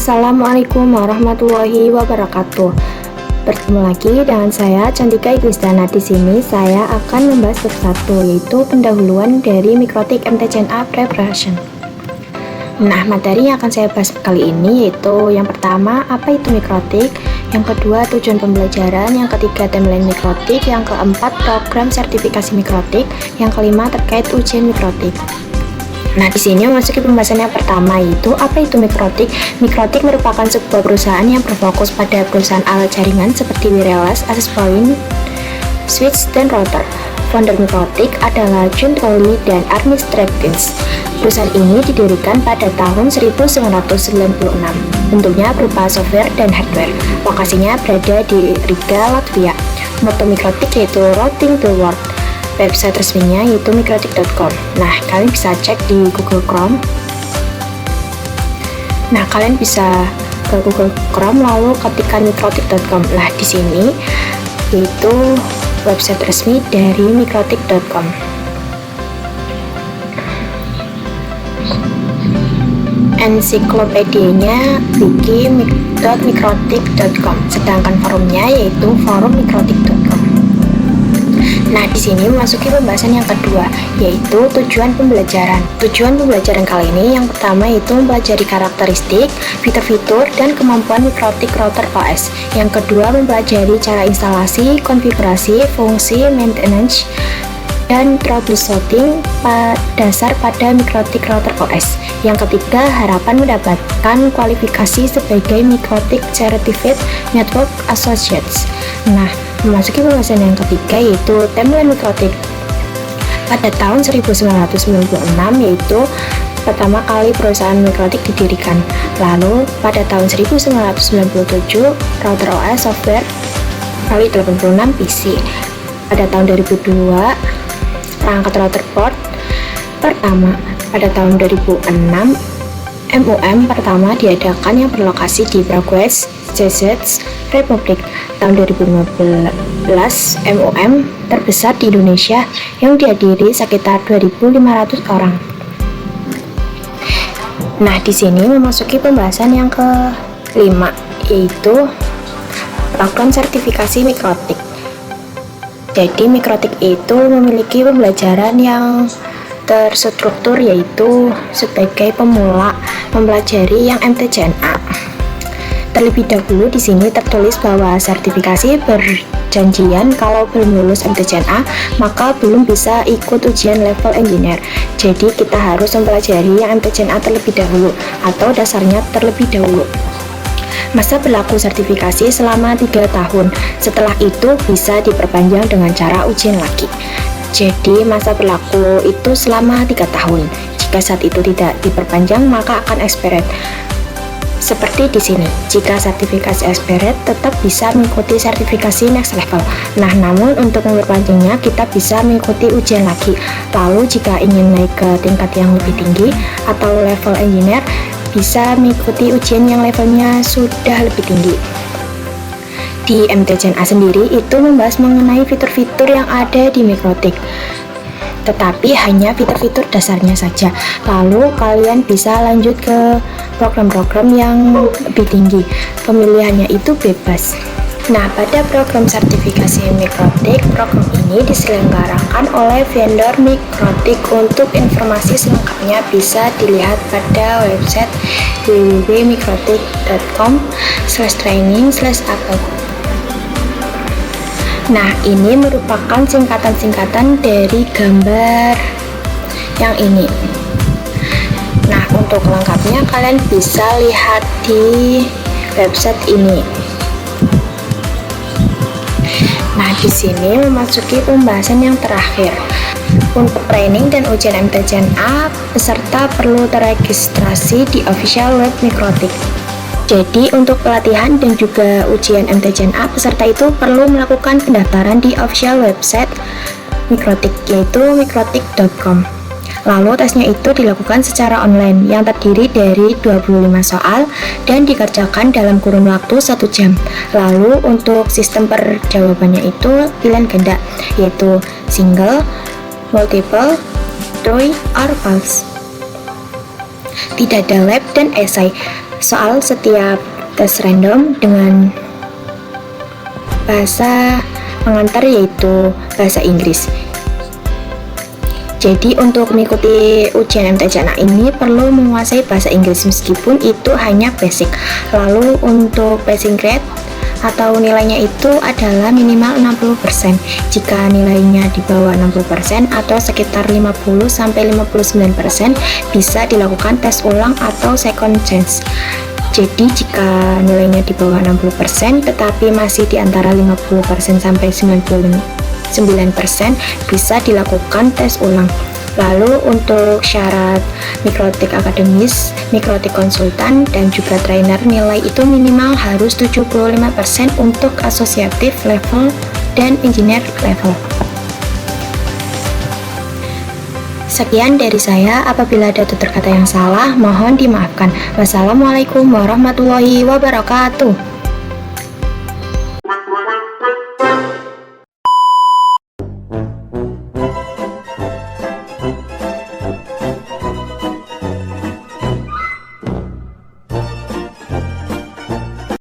Assalamualaikum warahmatullahi wabarakatuh. Bertemu lagi dengan saya Cantika Ikristana. Di sini saya akan membahas bab 1, yaitu pendahuluan dari mikrotik MTCNA Preparation. Nah, materi yang akan saya bahas kali ini yaitu yang pertama, apa itu mikrotik, yang kedua, tujuan pembelajaran, yang ketiga, timeline mikrotik, yang keempat, program sertifikasi mikrotik, yang kelima, terkait ujian mikrotik. Nah, di sini memasuki pembahasan yang pertama, yaitu apa itu mikrotik. Mikrotik merupakan sebuah perusahaan yang berfokus pada perusahaan alat jaringan seperti wireless, access point, switch, dan router. Founder mikrotik adalah John Crowley dan Armin Stratins. Perusahaan ini didirikan pada tahun 1996. Bentuknya berupa software dan hardware. Lokasinya berada di Riga, Latvia. Moto mikrotik yaitu Routing the World. Website resminya yaitu mikrotik.com. Nah, kalian bisa cek di Google Chrome. Nah, kalian bisa ke Google Chrome lalu ketikkan mikrotik.com. Nah, di sini yaitu website resmi dari mikrotik.com. Ensiklopedianya wiki.mikrotik.com. Sedangkan forumnya yaitu forummikrotik.com. Nah, di sini memasuki pembahasan yang kedua, yaitu tujuan pembelajaran. Tujuan pembelajaran kali ini yang pertama yaitu mempelajari karakteristik, fitur-fitur, dan kemampuan mikrotik router OS. Yang kedua, mempelajari cara instalasi, konfigurasi, fungsi, maintenance, dan troubleshooting dasar pada mikrotik router OS. Yang ketiga, harapan mendapatkan kualifikasi sebagai Mikrotik Certified Network Associates. Nah, memasuki pembahasan yang ketiga yaitu timeline mikrotik. Pada tahun 1996 yaitu pertama kali perusahaan mikrotik didirikan. Lalu pada tahun 1997 router OS software kali 86 PC. Pada tahun 2002 perangkat router port pertama. Pada tahun 2006 MUM pertama diadakan yang berlokasi di Prague, Czech Republic. Tahun 2015 MUM terbesar di Indonesia yang dihadiri sekitar 2.500 orang. Nah, di sini memasuki pembahasan yang kelima, yaitu program sertifikasi mikrotik. Jadi mikrotik itu memiliki pembelajaran yang terstruktur, yaitu sebagai pemula mempelajari yang MTCNA. Terlebih dahulu di sini tertulis bahwa sertifikasi berjanjian kalau belum lulus MTCNA maka belum bisa ikut ujian level engineer. Jadi kita harus mempelajari yang MTCNA terlebih dahulu atau dasarnya terlebih dahulu. Masa berlaku sertifikasi selama 3 tahun. Setelah itu bisa diperpanjang dengan cara ujian lagi. Jadi masa berlaku itu selama 3 tahun. Jika saat itu tidak diperpanjang maka akan expired. Seperti di sini, jika sertifikasi expired tetap bisa mengikuti sertifikasi next level. Nah, namun untuk memperpanjangnya kita bisa mengikuti ujian lagi. Lalu jika ingin naik ke tingkat yang lebih tinggi atau level engineer, bisa mengikuti ujian yang levelnya sudah lebih tinggi. Di MTCNA sendiri itu membahas mengenai fitur-fitur yang ada di mikrotik, tetapi hanya fitur-fitur dasarnya saja. Lalu kalian bisa lanjut ke program-program yang lebih tinggi. Pemilihannya itu bebas. Nah, pada program sertifikasi mikrotik, program ini diselenggarakan oleh vendor mikrotik. Untuk informasi selengkapnya bisa dilihat pada website www.mikrotik.com/training/apa. Nah, ini merupakan singkatan-singkatan dari gambar yang ini. Nah, untuk lengkapnya kalian bisa lihat di website ini. Nah, di sini memasuki pembahasan yang terakhir. Untuk training dan ujian MTCNA, peserta perlu terregistrasi di official web Mikrotik. Jadi untuk pelatihan dan juga ujian MTCNA, peserta itu perlu melakukan pendaftaran di official website Mikrotik, yaitu mikrotik.com. Lalu tesnya itu dilakukan secara online yang terdiri dari 25 soal dan dikerjakan dalam kurun waktu 1 jam. Lalu untuk sistem perjawabannya itu pilihan ganda, yaitu single, multiple, true, or false. Tidak ada lab dan esai. soal setiap tes random dengan bahasa pengantar yaitu bahasa Inggris. Jadi untuk mengikuti ujian MTJ ini perlu menguasai bahasa Inggris meskipun itu hanya basic. Lalu untuk passing grade atau nilainya itu adalah minimal 60%. Jika nilainya di bawah 60% atau sekitar 50-59% bisa dilakukan tes ulang atau second chance. Jadi jika nilainya di bawah 60% tetapi masih di antara 50% sampai 99% bisa dilakukan tes ulang. Lalu untuk syarat mikrotik akademis, mikrotik konsultan, dan juga trainer nilai itu minimal harus 75% untuk asosiatif level dan engineer level. Sekian dari saya, apabila ada tutur kata yang salah mohon dimaafkan. Wassalamualaikum warahmatullahi wabarakatuh.